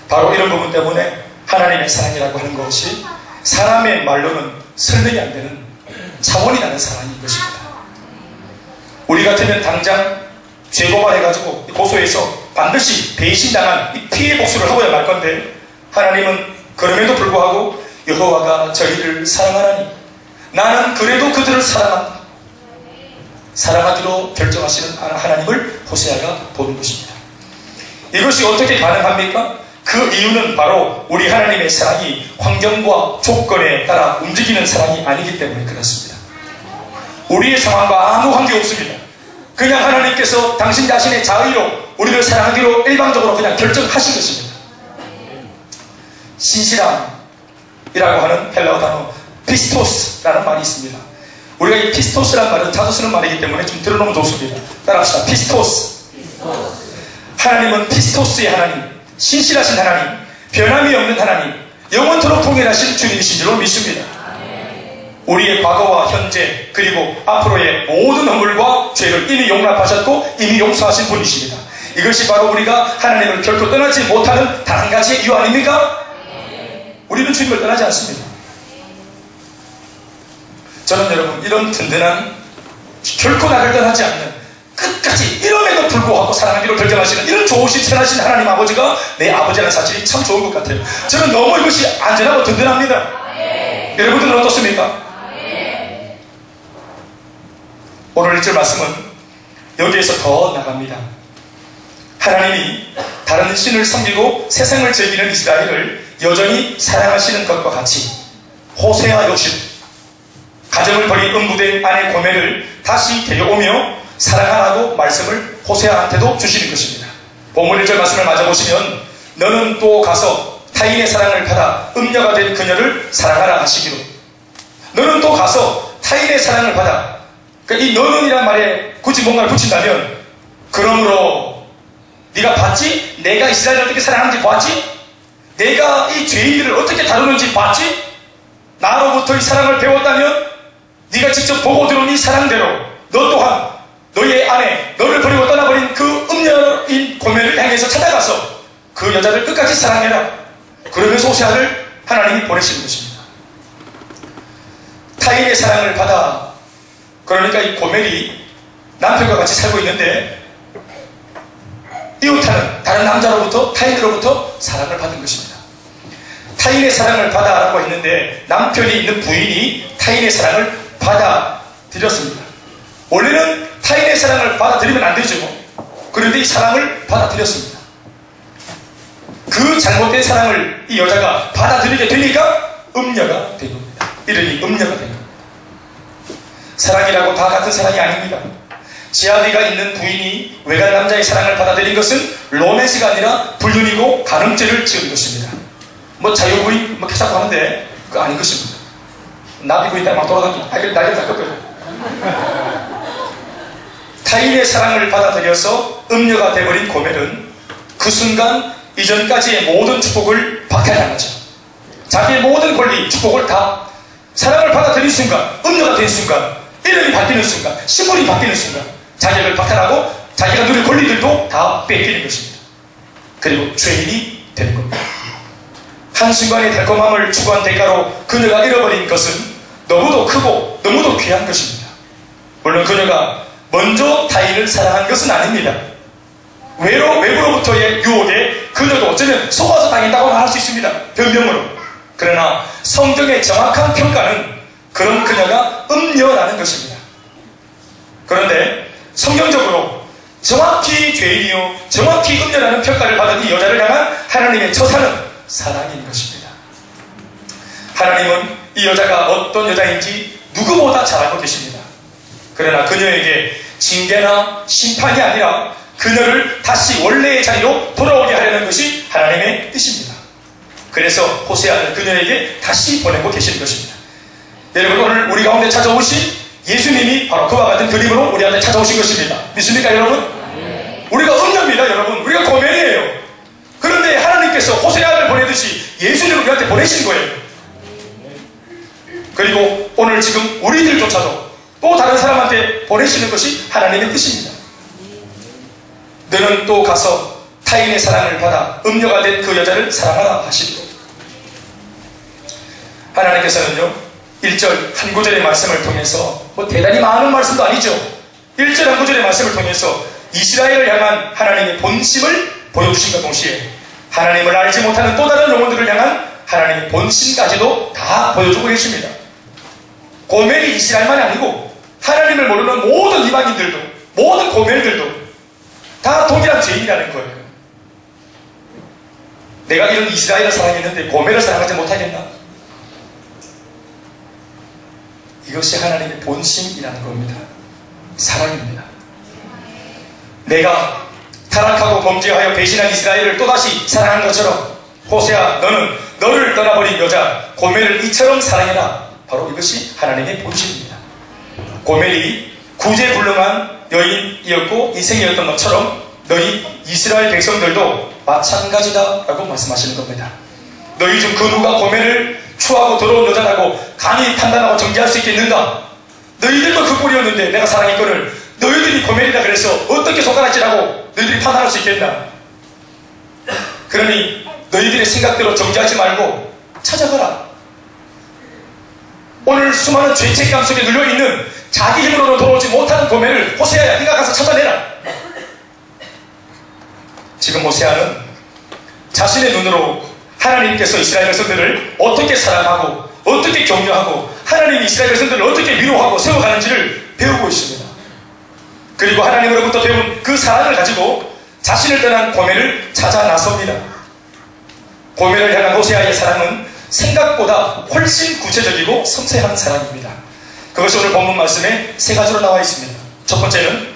바로 이런 부분 때문에 하나님의 사랑이라고 하는 것이 사람의 말로는 설명이 안 되는 차원이 나는 사랑인 것입니다. 우리 같으면 당장 죄고발해가지고 고소해서 반드시 배신당한 이 피해 복수를 하고야 말 건데 하나님은 그럼에도 불구하고 여호와가 저희를 사랑하나니 나는 그래도 그들을 사랑한다. 사랑하기로 결정하시는 하나님을 호세아가 보는 것입니다. 이것이 어떻게 가능합니까? 그 이유는 바로 우리 하나님의 사랑이 환경과 조건에 따라 움직이는 사랑이 아니기 때문에 그렇습니다. 우리의 상황과 아무 관계 없습니다. 그냥 하나님께서 당신 자신의 자의로 우리를 사랑하기로 일방적으로 그냥 결정하신 것입니다. 신실함이라고 하는 헬라어 단어 피스토스라는 말이 있습니다. 우리가 이 피스토스라는 말은 자주 쓰는 말이기 때문에 좀 들어놓으면 좋습니다. 따라합시다. 피스토스. 하나님은 피스토스의 하나님, 신실하신 하나님, 변함이 없는 하나님, 영원토록 통일하신 주님이신 줄로 믿습니다. 우리의 과거와 현재 그리고 앞으로의 모든 허물과 죄를 이미 용납하셨고 이미 용서하신 분이십니다. 이것이 바로 우리가 하나님을 결코 떠나지 못하는 단 한 가지의 이유 아닙니까? 우리는 주님을 떠나지 않습니다. 저는 여러분 이런 든든한 결코 나를 떠나지 않는 끝까지 이름에도 불구하고 사랑하기로 결정하시는 이런 좋으신 선하신 하나님 아버지가 내 아버지라는 사실이 참 좋은 것 같아요. 저는 너무 이것이 안전하고 든든합니다. 여러분들은 어떻습니까? 오늘 1절 말씀은 여기에서 더 나갑니다. 하나님이 다른 신을 섬기고 세상을 즐기는 이스라엘을 여전히 사랑하시는 것과 같이 호세아 요셉, 가정을 버린 음부된 아내 고멜을 다시 데려오며 사랑하라고 말씀을 호세아한테도 주시는 것입니다. 본문 1절 말씀을 맞아보시면 너는 또 가서 타인의 사랑을 받아 음녀가 된 그녀를 사랑하라 하시기로, 너는 또 가서 타인의 사랑을 받아, 그러니까 이 너는이란 말에 굳이 뭔가를 붙인다면 그러므로 네가 봤지? 내가 이스라엘을 어떻게 사랑하는지 봤지? 내가 이 죄인들을 어떻게 다루는지 봤지? 나로부터 이 사랑을 배웠다면 네가 직접 보고 들은 이 사랑대로 너 또한 너의 아내, 너를 버리고 떠나버린 그 음녀인 고멜을 향해서 찾아가서 그 여자를 끝까지 사랑해라. 그러면서 호세아를 하나님이 보내시는 것입니다. 타인의 사랑을 받아, 그러니까 이 고멜이 남편과 같이 살고 있는데 이웃하는 다른 남자로부터, 타인으로부터 사랑을 받은 것입니다. 타인의 사랑을 받아라고 했는데 남편이 있는 부인이 타인의 사랑을 받아들였습니다. 원래는 타인의 사랑을 받아들이면 안 되죠. 그런데 이 사랑을 받아들였습니다. 그 잘못된 사랑을 이 여자가 받아들이게 되니까 음녀가 된 겁니다. 이름이 음녀가 된 겁니다. 사랑이라고 다 같은 사랑이 아닙니다. 제 아비가 있는 부인이 외간 남자의 사랑을 받아들인 것은 로맨스가 아니라 불륜이고 간음죄를 지은 것입니다. 뭐 자유부인 뭐 캐자고 하는데 그거 아닌 것입니다. 나비부인 막 돌아다니고 날개를 다 꺾어요. 타인의 사랑을 받아들여서 음녀가 되어버린 고멜은 그 순간 이전까지의 모든 축복을 박탈당하죠. 자기의 모든 권리, 축복을 다 사랑을 받아들인 순간, 음녀가 된 순간, 이름이 바뀌는 순간, 신분이 바뀌는 순간 자격을 박탈하고 자기가 누릴 권리들도 다 뺏기는 것입니다. 그리고 죄인이 되는 겁니다. 한순간의 달콤함을 추구한 대가로 그녀가 잃어버린 것은 너무도 크고 너무도 귀한 것입니다. 물론 그녀가 먼저 타인을 사랑한 것은 아닙니다. 외부로부터의 유혹에 그녀도 어쩌면 속아서 당했다고 할 수 있습니다. 변명으로. 그러나 성경의 정확한 평가는 그런 그녀가 음녀라는 것입니다. 그런데 성경적으로 정확히 죄인이요 정확히 음녀라는 평가를 받은 이 여자를 향한 하나님의 처사는 사랑인 것입니다. 하나님은 이 여자가 어떤 여자인지 누구보다 잘 알고 계십니다. 그러나 그녀에게 징계나 심판이 아니라 그녀를 다시 원래의 자리로 돌아오게 하려는 것이 하나님의 뜻입니다. 그래서 호세아를 그녀에게 다시 보내고 계시는 것입니다. 여러분, 오늘 우리 가운데 찾아오신 예수님이 바로 그와 같은 그림으로 우리한테 찾아오신 것입니다. 믿습니까 여러분? 우리가 음녀입니다 여러분. 우리가 고멜이에요. 그런데 하나님께서 호세아를 보내듯이 예수님을 우리한테 보내신 거예요. 그리고 오늘 지금 우리들조차도 또 다른 사람한테 보내시는 것이 하나님의 뜻입니다. 너는 또 가서 타인의 사랑을 받아 음녀가 된 그 여자를 사랑하라 하시고, 하나님께서는요 1절 한 구절의 말씀을 통해서 뭐 대단히 많은 말씀도 아니죠. 1절 한 구절의 말씀을 통해서 이스라엘을 향한 하나님의 본심을 보여주신과 동시에 하나님을 알지 못하는 또 다른 영혼들을 향한 하나님의 본심까지도 다 보여주고 계십니다. 고멜이 이스라엘만이 아니고 하나님을 모르는 모든 이방인들도, 모든 고멜들도 다 동일한 죄인이라는 거예요. 내가 이런 이스라엘을 사랑했는데 고멜을 사랑하지 못하겠나? 이것이 하나님의 본심이라는 겁니다. 사랑입니다. 내가 타락하고 범죄하여 배신한 이스라엘을 또다시 사랑한 것처럼 호세아, 너는 너를 떠나버린 여자 고멜을 이처럼 사랑해라. 바로 이것이 하나님의 본심입니다. 고멜이 구제불능한 여인이었고 이생이었던 것처럼 너희 이스라엘 백성들도 마찬가지다 라고 말씀하시는 겁니다. 너희 중 그 누가 고멜을 추하고 더러운 여자라고 감히 판단하고 정죄할 수 있겠는가? 너희들도 그 꼴이었는데 내가 사랑했거늘 너희들이 고멜이다 그래서 어떻게 손가락질하고 너희들이 판단할 수 있겠나? 그러니 너희들의 생각대로 정죄하지 말고 찾아가라. 오늘 수많은 죄책감 속에 눌려있는 자기 힘으로는 돌아오지 못하는 고멜을 호세아야 네가 가서 찾아내라. 지금 호세아는 자신의 눈으로 하나님께서 이스라엘 백성들을 어떻게 사랑하고 어떻게 격려하고 하나님이 이스라엘 백성들을 어떻게 위로하고 세워가는지를 배우고 있습니다. 그리고 하나님으로부터 배운 그 사랑을 가지고 자신을 떠난 고멜을 찾아 나섭니다. 고멜을 향한 호세아의 사랑은 생각보다 훨씬 구체적이고 섬세한 사랑입니다. 그것이 오늘 본문 말씀에 세 가지로 나와 있습니다. 첫 번째는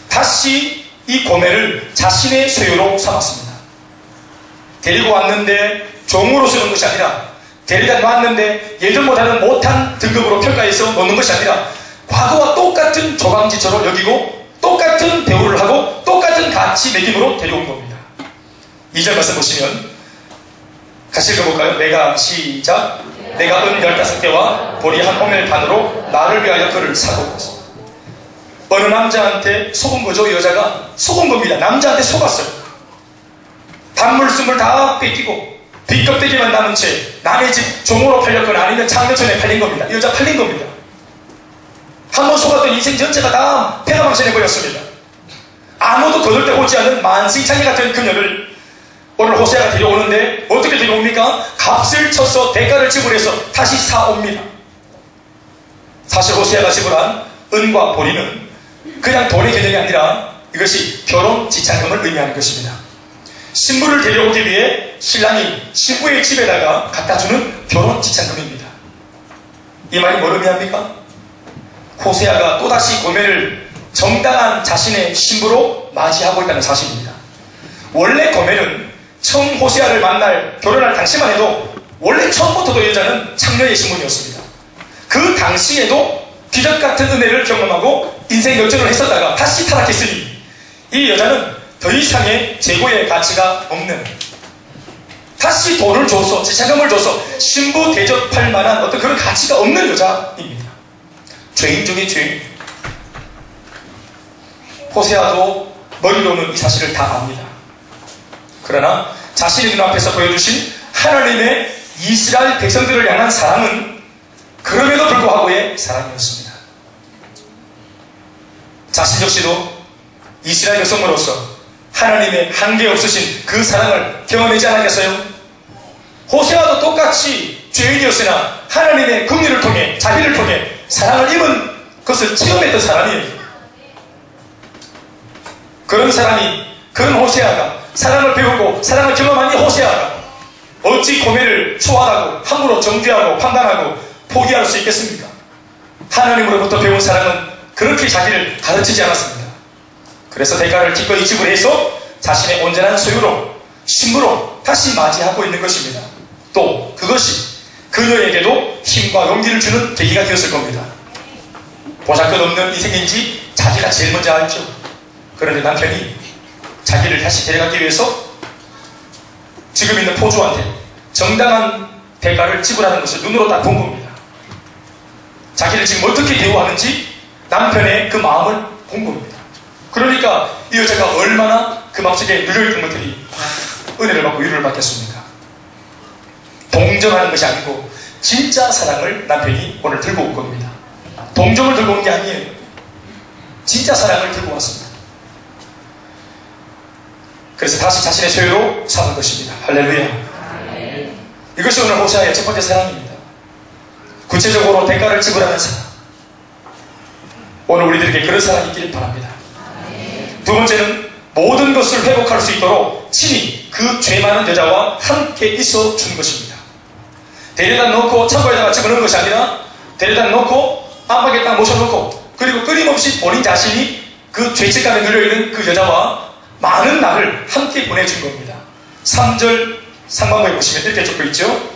다시 이 고멜을 자신의 소유로 삼았습니다. 데리고 왔는데 종으로 쓰는 것이 아니라 데려다 놨는데 예전보다는 못한 등급으로 평가해서 놓는 것이 아니라 과거와 똑같은 조강지처럼 여기고 똑같은 대우를 하고 똑같은 가치 매김으로 데려온 겁니다. 2절 말씀 보시면 같이 읽어볼까요? 내가 시작. 내가 은 15개와 보리 한 오멜 반으로 나를 위하여 그를 사고 어느 남자한테 속은 거죠. 여자가 속은 겁니다. 남자한테 속았어요. 단물씀을 다 뺏기고 빗껍데기만 남은 채 남의 집 종으로 팔렸거나 아니면 장려촌에 팔린 겁니다. 이 여자 팔린 겁니다. 한번 속았던 인생 전체가 다 패가망신해버렸습니다. 아무도 거들 때 오지 않는 만시창이 같은 그녀를 오늘 호세아가 데려오는데 어떻게 데려옵니까? 값을 쳐서 대가를 지불해서 다시 사옵니다. 사실 호세아가 지불한 은과 보리는 그냥 돈의 개념이 아니라 이것이 결혼 지참금을 의미하는 것입니다. 신부를 데려오기 위해 신랑이 신부의 집에다가 갖다주는 결혼 지참금입니다. 이 말이 뭘 의미합니까? 호세아가 또다시 고멜을 정당한 자신의 신부로 맞이하고 있다는 사실입니다. 원래 고멜은 처음 호세아를 만날 결혼할 당시만 해도 원래 처음부터도 여자는 창녀의 신분이었습니다. 그 당시에도 기적 같은 은혜를 경험하고 인생 역전을 했었다가 다시 타락했으니 이 여자는 더 이상의 재고의 가치가 없는, 다시 돈을 줘서 지참금을 줘서 신부 대접할 만한 어떤 그런 가치가 없는 여자입니다. 죄인 중에 죄인. 호세아도 머리로는 이 사실을 다 압니다. 그러나 자신의 눈앞에서 보여주신 하나님의 이스라엘 백성들을 향한 사랑은 그럼에도 불구하고의 사랑이었습니다. 자신 역시도 이스라엘 백성으로서 하나님의 한계 없으신 그 사랑을 경험하지 않았겠어요? 호세아도 똑같이 죄인이었으나 하나님의 긍휼을 통해 자비를 통해 사랑을 입은 것을 체험했던 사람이에요. 그런 사람이, 그런 호세아가 사랑을 배우고 사랑을 경험한 이 호세아가 어찌 고멜을 초월하고 함부로 정죄하고 판단하고 포기할 수 있겠습니까? 하나님으로부터 배운 사랑은 그렇게 자기를 가르치지 않았습니다. 그래서 대가를 기꺼이 지불해서 자신의 온전한 소유로 신부로 다시 맞이하고 있는 것입니다. 또 그것이 그녀에게도 힘과 용기를 주는 계기가 되었을 겁니다. 보잘것없는 인생인지 자기가 제일 먼저 알죠. 그런데 남편이 자기를 다시 데려가기 위해서 지금 있는 포주한테 정당한 대가를 지불하는 것을 눈으로 딱 본 겁니다. 자기를 지금 어떻게 대우하는지 남편의 그 마음을 본 겁니다. 그러니까 이 여자가 얼마나 그 마음속에 눌려있던 것들이 은혜를 받고 위로를 받겠습니까? 동정하는 것이 아니고 진짜 사랑을 남편이 오늘 들고 온 겁니다. 동정을 들고 온 게 아니에요. 진짜 사랑을 들고 왔습니다. 그래서 다시 자신의 소유로 삼은 것입니다. 할렐루야. 이것이 오늘 호세아의 첫 번째 사랑입니다. 구체적으로 대가를 지불하는 사랑. 오늘 우리들에게 그런 사랑이 있기를 바랍니다. 두 번째는 모든 것을 회복할 수 있도록 친히 그 죄 많은 여자와 함께 있어 준 것입니다. 데려다 놓고 창고에다가 집어넣은 것이 아니라 데려다 놓고 안방에 딱 모셔놓고 그리고 끊임없이 본인 자신이 그 죄책감에 눌려있는 그 여자와 많은 날을 함께 보내준 겁니다. 3절 상반부에 보시면 이렇게 적혀 있죠.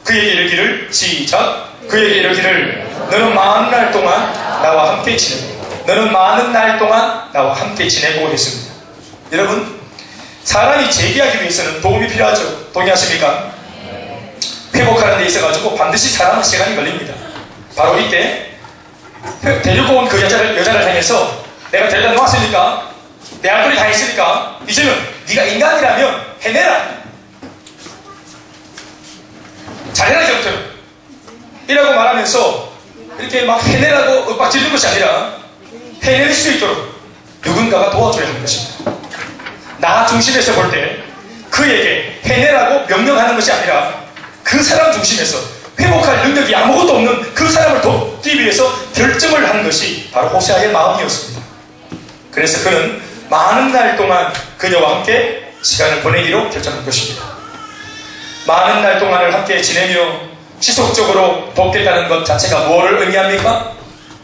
그에게 이르기를 시작. 그에게 이르기를 너는 많은 날 동안 나와 함께 지내고 너는 많은 날 동안 나와 함께 지내고 했습니다. 여러분, 사람이 재기하기 위해서는 도움이 필요하죠. 동의하십니까? 회복하는 데 있어가지고 반드시 사람은 시간이 걸립니다. 바로 이때 데리고 온 그 여자를 향해서 내가 데려다 놓았으니까 내 할 소리 다 했으니까 이제는 네가 인간이라면 해내라. 잘해라 이제부터. 이라고 말하면서 이렇게 막 해내라고 윽박지르는 것이 아니라 해낼 수 있도록 누군가가 도와줘야 하는 것입니다. 나 중심에서 볼 때 그에게 해내라고 명령하는 것이 아니라 그 사람 중심에서 회복할 능력이 아무것도 없는 그 사람을 돕기 위해서 결정을 하는 것이 바로 호세아의 마음이었습니다. 그래서 그는 많은 날 동안 그녀와 함께 시간을 보내기로 결정한 것입니다. 많은 날 동안을 함께 지내며 지속적으로 돕겠다는 것 자체가 무엇을 의미합니까?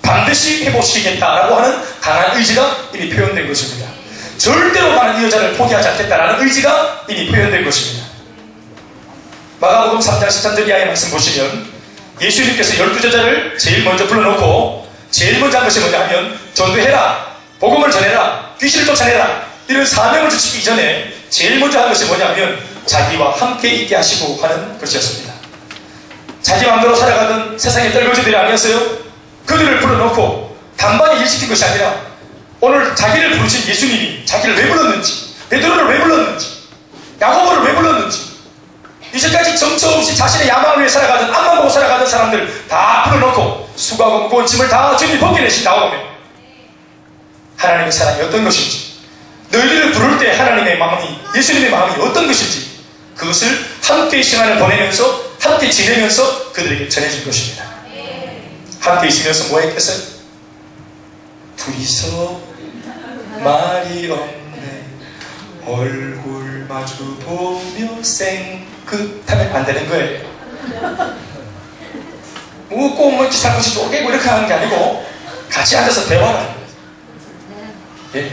반드시 해보시겠다라고 하는 강한 의지가 이미 표현된 것입니다. 절대로 나는 이 여자를 포기하지 않겠다라는 의지가 이미 표현된 것입니다. 마가복음 3장 13절 이하의 말씀 보시면 예수님께서 12제자를 제일 먼저 불러놓고 제일 먼저 한 것이 뭐냐 하면 전도해라, 복음을 전해라, 귀신을 쫓아내라 이런 사명을 주시기 이전에 제일 먼저 한 것이 뭐냐 하면 자기와 함께 있게 하시고 하는 것이었습니다. 자기 마음대로 살아가던 세상의 떨거지들이 아니었어요. 그들을 불러놓고 단번에 일시킨 것이 아니라 오늘 자기를 부르신 예수님이 자기를 왜 불렀는지, 베드로를 왜 불렀는지, 야고보를 왜 불렀는지, 이제까지 정처 없이 자신의 야망을 위해 살아가던, 앞만 보고 살아가던 사람들 다 불러놓고 수고하고 무거운 짐을 다 주님이 벗겨내신 다음에 하나님의 사랑이 어떤 것인지, 너희들을 부를 때 하나님의 마음이, 예수님의 마음이 어떤 것인지 그것을 함께 시간을 보내면서 함께 지내면서 그들에게 전해준 것입니다. 함께 있으면서 뭐 했겠어요? 둘이서 말이 없네 얼굴 마주 보며 생긋하면 안 되는 거예요. 꼭 뭐 기사고시 쪼개고 이렇게 하는 게 아니고 같이 앉아서 대화를 하는 거예요. 예.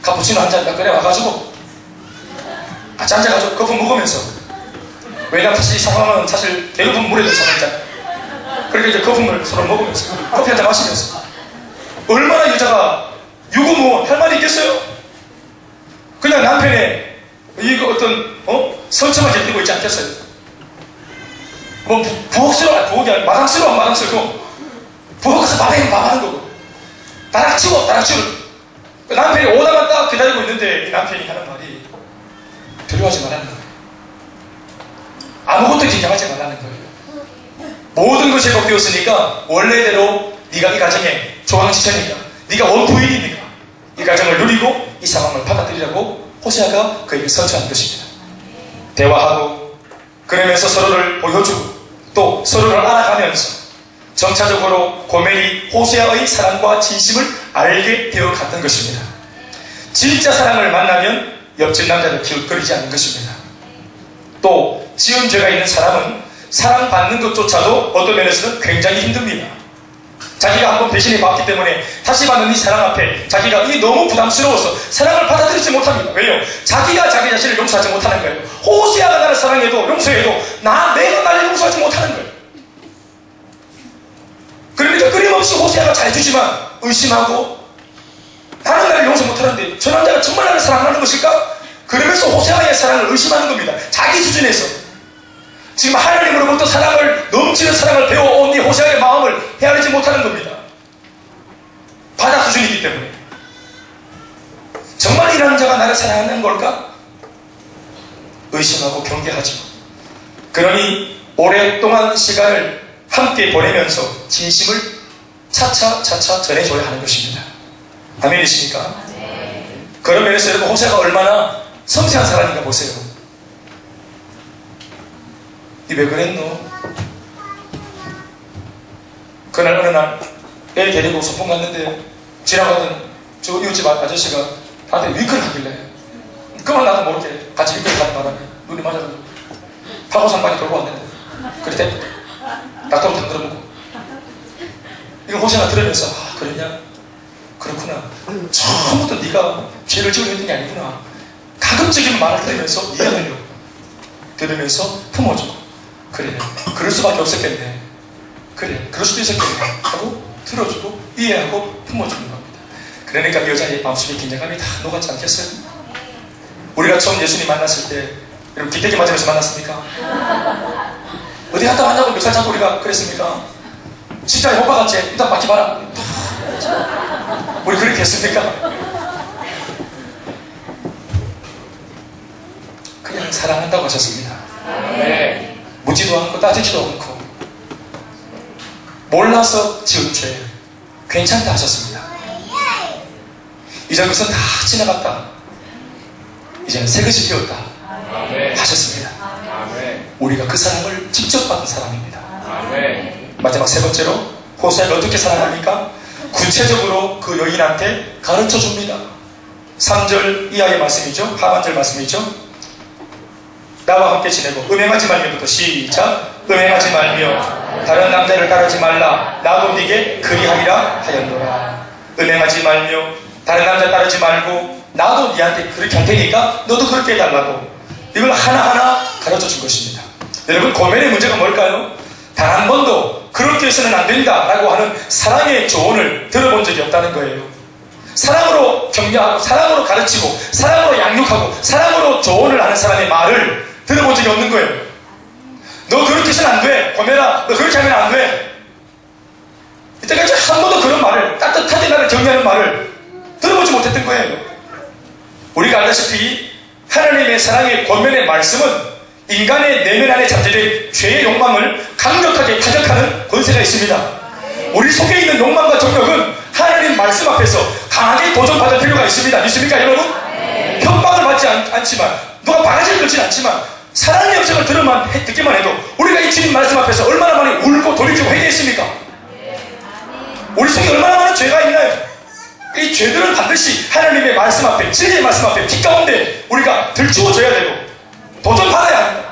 카푸치노 한 잔 딱 끓여 와가지고 같이 앉아가지고 거품 먹으면서, 왜냐면 사실 이 상황은 사실 배고픈 물에 든 상황이잖아요. 그러니까 이제 거품을 서로 먹으면서 커피 한잔 마시면서 얼마나 여자가 유구무 할 말이 있겠어요? 그냥 남편의 이거 어떤 선처만 제끼고 있지 않겠어요? 뭐 부엌이 아니라 마당스러워 부엌 가서 마당하는 거고 다락치고 남편이 오다가 딱 기다리고 있는데 이 남편이 하는 말이 두려워하지 말라는 거예요. 아무것도 긴장하지 말라는 거예요. 모든 것이 회복되었으니까 원래대로 네가 이 가정의 조항지체니까, 네가 원부인이니까 이 가정을 누리고 이 상황을 받아들이라고 호세아가 그에게 선처한 것입니다. 대화하고 그러면서 서로를 보여주고 또 서로를 알아가면서 점차적으로 고멜이 호세아의 사랑과 진심을 알게 되어 갔던 것입니다. 진짜 사랑을 만나면 옆집 남자를 기웃거리지 않는 것입니다. 또 지은 죄가 있는 사람은 사랑받는 것조차도 어떤 면에서는 굉장히 힘듭니다. 자기가 한번 배신해 봤기 때문에 다시 받는 이 사랑 앞에 자기가 이 너무 부담스러워서 사랑을 받아들이지 못합니다. 왜요? 자기가 자기 자신을 용서하지 못하는 거예요. 호세아가 나를 사랑해도 용서해도 내가 나를 용서하지 못하는 거예요. 그러니까 끊임없이 호세아가 잘해주지만 의심하고, 나는 나를 용서 못하는데 저 남자가 정말 나를 사랑하는 것일까? 그러면서 호세아의 사랑을 의심하는 겁니다. 자기 수준에서. 지금 하나님으로부터 넘치는 사랑을 배워온 이 호세아의 마음을 헤아리지 못하는 겁니다. 바다 수준이기 때문에. 정말 이 남자가 나를 사랑하는 걸까? 의심하고 경계하죠. 그러니 오랫동안 시간을 함께 보내면서 진심을 차차 전해줘야 하는 것입니다. 아멘이십니까? 그런 면에서 여러분, 호세아가 얼마나 섬세한 사람인가 보세요. 니 왜 그랬노? 그날 어느 날 애 데리고 소풍 갔는데 지나가던 저 이웃집 아저씨가 나한테 윙크를 하길래, 그만 나도 모르게 같이 윙크를 하는 바람에 눈이 맞아가지고 파고산반이 돌고 왔는데, 그때 낙타부터 들어보고 이거 호세아가 들으면서, 그랬냐? 그렇구나. 처음부터 네가 죄를 지으려 했던 게 아니구나. 가급적인 말을 들으면서 이해하려고 들으면서 품어주고, 그래 그럴 수밖에 없었겠네, 그래 그럴 수도 있었겠네 하고 들어주고 이해하고 품어주는 겁니다. 그러니까 그 여자의 마음속에 긴장감이 다 녹았지 않겠어요? 우리가 처음 예수님 만났을 때 여러분 기대기 맞으면서 만났습니까? 어디 갔다 왔냐고 몇 살 잡고 우리가 그랬습니까? 진짜 효과 같지? 일단 맡기봐라. 우리 그렇게 했습니까? 그냥 사랑한다고 하셨습니다. 네. 묻지도 않고 따지지도 않고 몰라서 지은 죄 괜찮다 하셨습니다. 이제 그것은 다 지나갔다. 이제는 새것이 되었다 하셨습니다. 우리가 그 사랑을 직접 받은 사람입니다. 마지막 세 번째로 호세아를 어떻게 사랑합니까? 구체적으로 그 여인한테 가르쳐줍니다. 3절 이하의 말씀이죠. 하반절 말씀이죠. 나와 함께 지내고 음행하지 말며부터 시작. 음행하지 말며 다른 남자를 따르지 말라. 나도 네게 그리하리라 하였노라. 음행하지 말며 다른 남자 따르지 말고 나도 네한테 그렇게 할 테니까 너도 그렇게 해달라고. 이걸 하나하나 가르쳐준 것입니다. 여러분, 고멜의 문제가 뭘까요? 단 한 번도 그렇게 해서는 안 된다라고 하는 사랑의 조언을 들어본 적이 없다는 거예요. 사랑으로 격려하고 사랑으로 가르치고 사랑으로 양육하고 사랑으로 조언을 하는 사람의 말을 들어본 적이 없는 거예요. 너 그렇게 해서는 안 돼. 고멜아, 너 그렇게 하면 안 돼. 이때까지 한 번도 그런 말을, 따뜻하게 나를 격려하는 말을 들어보지 못했던 거예요. 우리가 알다시피 하나님의 사랑의 권면의 말씀은 인간의 내면 안에 잠재된 죄의 욕망을 강력하게 타격하는 권세가 있습니다. 우리 속에 있는 욕망과 정욕은 하나님 말씀 앞에서 강하게 도전받을 필요가 있습니다. 믿습니까 여러분? 협박을 받지 않지만, 누가 바가지를 들진 않지만 사랑의 음성을 듣기만 해도 우리가 이 주님 말씀 앞에서 얼마나 많이 울고 돌이키고 회개했습니까? 우리 속에 얼마나 많은 죄가 있나요? 이 죄들은 반드시 하나님의 말씀 앞에, 진리의 말씀 앞에 피 가운데 우리가 들추어져야 되고 도전받아야 합니다.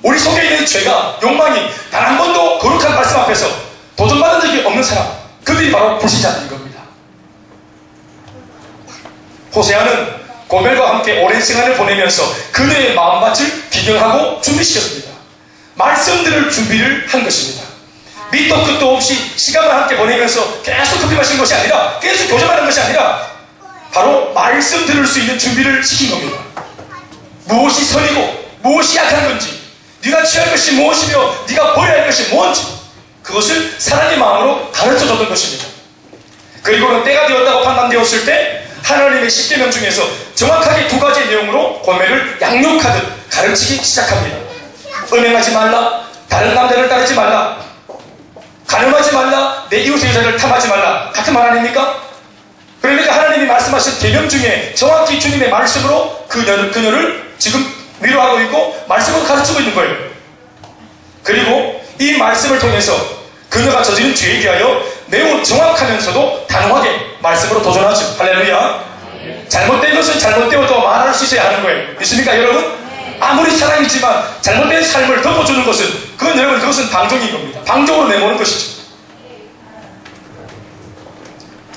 우리 속에 있는 죄가, 욕망이 단 한 번도 거룩한 말씀 앞에서 도전받은 적이 없는 사람, 그들이 바로 불신자들인 겁니다. 호세아는 고멜과 함께 오랜 시간을 보내면서 그녀의 마음밭을 비경하고 준비시켰습니다. 말씀들을 준비를 한 것입니다. 밑도 끝도 없이 시간을 함께 보내면서 계속 커피 마시는 것이 아니라, 계속 교제하는 것이 아니라 바로 말씀 들을 수 있는 준비를 시킨 겁니다. 무엇이 선이고 무엇이 약한 건지, 네가 취할 것이 무엇이며 네가 버려야 할 것이 뭔지, 그것을 사랑의 마음으로 가르쳐줬던 것입니다. 그리고는 때가 되었다고 판단되었을 때 하나님의 십계명 중에서 정확하게 두 가지의 내용으로 고멜을 양육하듯 가르치기 시작합니다. 음행하지 말라, 다른 남자를 따르지 말라, 가늠하지 말라, 내 이웃의 여자를 탐하지 말라. 같은 말 아닙니까? 그러니까 하나님이 말씀하신 계명 중에 정확히 주님의 말씀으로 그녀를 지금 위로하고 있고 말씀으로 가르치고 있는 거예요. 그리고 이 말씀을 통해서 그녀가 저지른 죄에 대하여 매우 정확하면서도 단호하게 말씀으로 도전하죠. 할렐루야. 잘못된 것은 잘못되어도 말할 수 있어야 하는 거예요. 믿습니까 여러분? 아무리 사랑이지만 잘못된 삶을 덮어주는 것은, 그건 여러분, 그것은 방종인 겁니다. 방종으로 내모는 것이죠.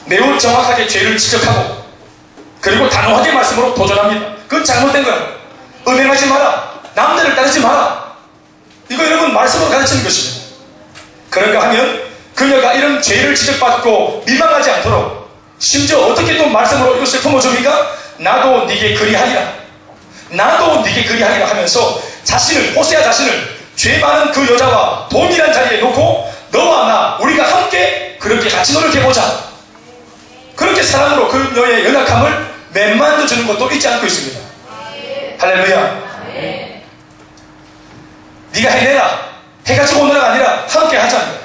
매우 정확하게 죄를 지적하고 그리고 단호하게 말씀으로 도전합니다. 그건 잘못된 거야. 음행하지 마라, 남들을 따르지 마라. 이거 여러분 말씀으로 가르치는 것입니다. 그런가 하면 그녀가 이런 죄를 지적받고 민망하지 않도록 심지어 어떻게 또 말씀으로 이것을 품어줍니까? 나도 네게 그리하리라, 나도 네게 그리하리라 하면서 자신을, 호세아 자신을 죄 많은 그 여자와 동일한 자리에 놓고 너와 나, 우리가 함께 그렇게 같이 노력해보자. 그렇게 사랑으로 그녀의 연약함을 맨만도 주는 것도 잊지 않고 있습니다. 할렐루야. 네가 해내라, 해가지고 오느라가 아니라 함께 하자.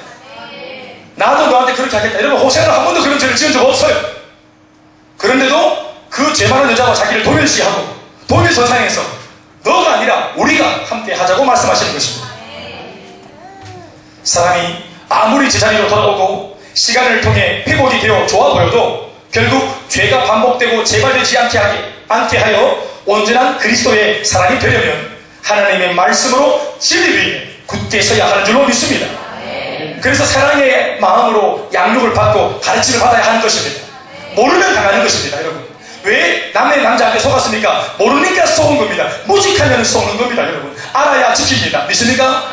나도 너한테 그렇게 하겠다. 여러분, 호세아는 한 번도 그런 죄를 지은 적 없어요. 그런데도 그 죄 많은 여자와 자기를 도멸시하고 도밀선상에서 너가 아니라 우리가 함께 하자고 말씀하시는 것입니다. 사람이 아무리 제자리로 돌아오고 시간을 통해 회복이 되어 좋아 보여도 결국 죄가 반복되고 재발되지 않게 하여 온전한 그리스도의 사람이 되려면 하나님의 말씀으로 진리 위에 굳게 서야 하는 줄로 믿습니다. 그래서 사랑의 마음으로 양육을 받고 가르침을 받아야 하는 것입니다. 모르면 당하는 것입니다. 여러분, 왜 남의 남자한테 속았습니까? 모르니까 속은 겁니다. 무직하면 속는 겁니다. 여러분, 알아야 지킵니다. 믿습니까?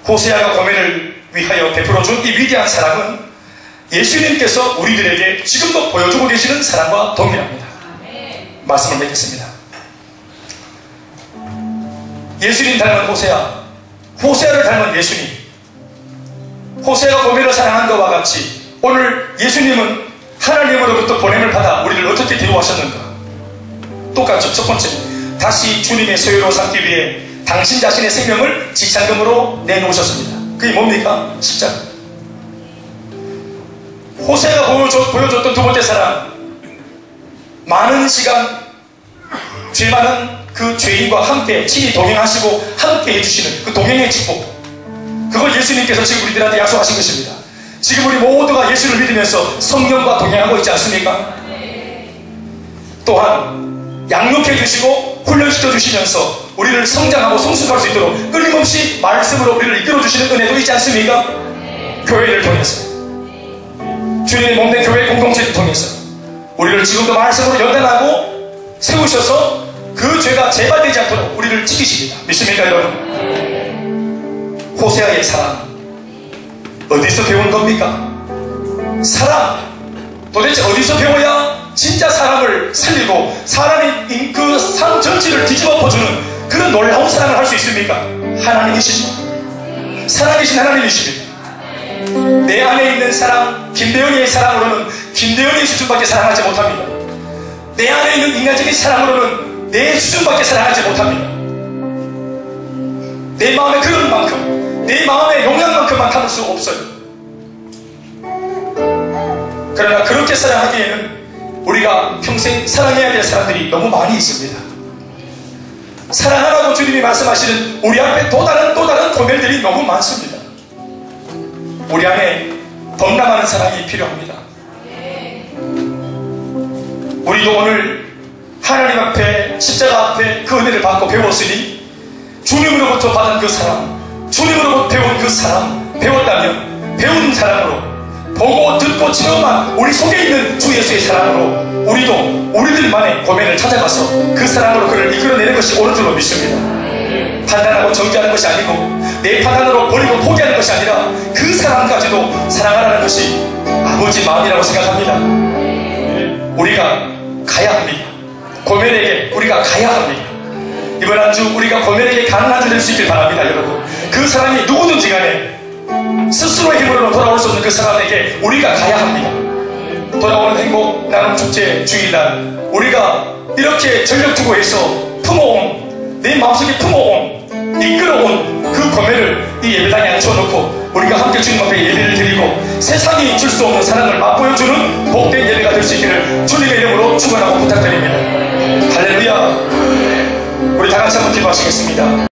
호세아가 고멜을 위하여 베풀어준 이 위대한 사랑은 예수님께서 우리들에게 지금도 보여주고 계시는 사랑과 동일합니다. 말씀을 맺겠습니다. 예수님 닮은 호세아, 호세아를 닮은 예수님. 호세아가 고멜을 사랑한 것과 같이 오늘 예수님은 하나님으로부터 보냄을 받아 우리를 어떻게 대우하셨는가? 똑같죠. 첫 번째, 다시 주님의 소유로 삼기 위해 당신 자신의 생명을 지참금으로 내놓으셨습니다. 그게 뭡니까? 십자가. 호세가 보여줬던 두 번째 사랑, 많은 시간 죄 많은 그 죄인과 함께 친히 동행하시고 함께 해주시는 그 동행의 축복, 그걸 예수님께서 지금 우리들한테 약속하신 것입니다. 지금 우리 모두가 예수를 믿으면서 성령과 동행하고 있지 않습니까? 또한 양육해 주시고 훈련시켜 주시면서 우리를 성장하고 성숙할 수 있도록 끊임없이 말씀으로 우리를 이끌어 주시는 은혜도 있지 않습니까? 교회를 통해서, 주님의 몸된 교회 공동체를 통해서 우리를 지금도 말씀으로 연단하고 세우셔서 그 죄가 재발되지 않도록 우리를 지키십니다. 믿습니까 여러분? 호세아의 사랑, 어디서 배운 겁니까? 사랑, 도대체 어디서 배워야 진짜 사람을 살리고 사람이 그 삶 전체를 뒤집어 엎어주는 그런 놀라운 사랑을 할 수 있습니까? 하나님이십니다. 살아계신 하나님이십니다. 내 안에 있는 사랑, 김대현이의 사랑으로는 김대현의 수준밖에 사랑하지 못합니다. 내 안에 있는 인간적인 사랑으로는 내 수준밖에 사랑하지 못합니다. 내 마음의 그런 만큼, 내 마음의 용량만큼만 담을 수 없어요. 그러나 그렇게 사랑하기에는 우리가 평생 사랑해야 될 사람들이 너무 많이 있습니다. 사랑하라고 주님이 말씀하시는 우리 앞에 또 다른 고멜들이 너무 많습니다. 우리 안에 범람하는 사랑이 필요합니다. 우리도 오늘 하나님 앞에, 십자가 앞에 그 은혜를 받고 배웠으니 주님으로부터 받은 그 사랑, 주님으로부터 배운 그 사랑, 배웠다면 배운 사랑으로, 보고 듣고 체험한 우리 속에 있는 주 예수의 사랑으로 우리도 우리들만의 고민을 찾아가서 그 사랑으로 그를 이끌어내는 것이 옳은 줄로 믿습니다. 판단하고 정죄하는 것이 아니고 내 판단으로 버리고 포기하는 것이 아니라 그 사랑까지도 사랑하라는 것이 아버지 마음이라고 생각합니다. 우리가 가야 합니다. 고멜에게 우리가 가야 합니다. 이번 한 주 우리가 고멜에게 가는 한 주 될 수 있길 바랍니다. 여러분, 그 사람이 누구든지 간에 스스로의 힘으로 돌아올 수 없는 그 사람에게 우리가 가야 합니다. 돌아오는 행복 나눔 축제 주일날 우리가 이렇게 전력 투구해서 품어온, 내 마음속에 품어온, 이끌어온 그 고멜을 이 예배당에 앉혀놓고 우리가 함께 주님 앞에 예배를 드리고 세상이 줄 수 없는 사랑을 맛보여주는 복된 예배가 될 수 있기를 주님의 이름으로 축원하고 부탁드립니다. 할렐루야. 우리 다 같이 한번 기도하시겠습니다.